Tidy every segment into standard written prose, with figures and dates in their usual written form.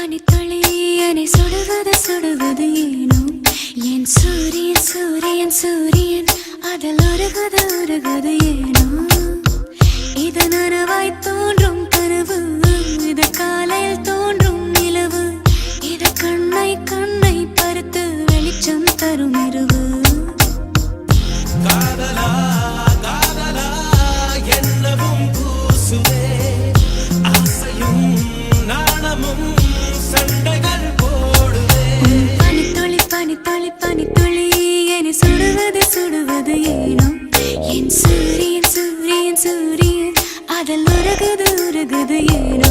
பனித்துளி என்னை சுடுவது சுடுவது ஏனோ என் சூரியன் சூரியன் சூரியன் அதில் உருகுது உருகுது ஏனோ இது நனவாய் தோன்றும் கனவு இது காலையில் தோன்றும் நிலவு இது கண்ணை கண்ணை பருத்து வெளிச்சம் தரும் இரவு காதலா காதலா என்னவும் பூசுவே ஆசையும் நாணமும் சண்டைகள் போடுவே பனித்துளி பனித்துளி பனித்துளி என்னை சுடுவது சுடுவது ஏனோ என் சூரியன் சூரியன் சூரியன் அதில் உருகுது உருகுது ஏனோ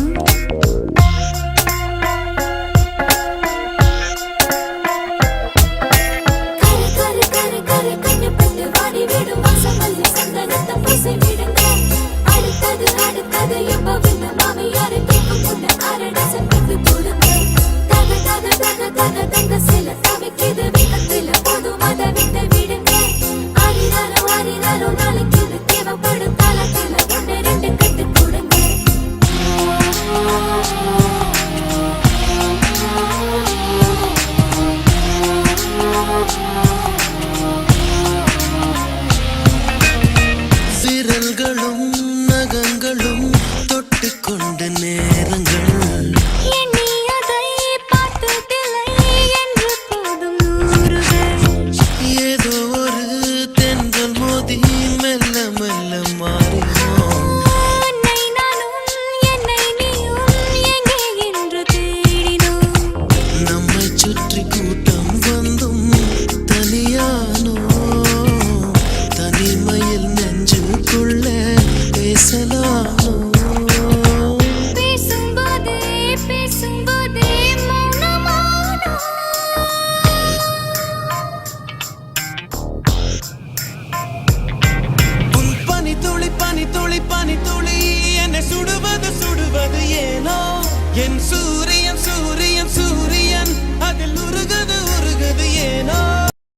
விரல்களும் நகங்களும் தொட்டுக்கொண்ட நேரங்கள்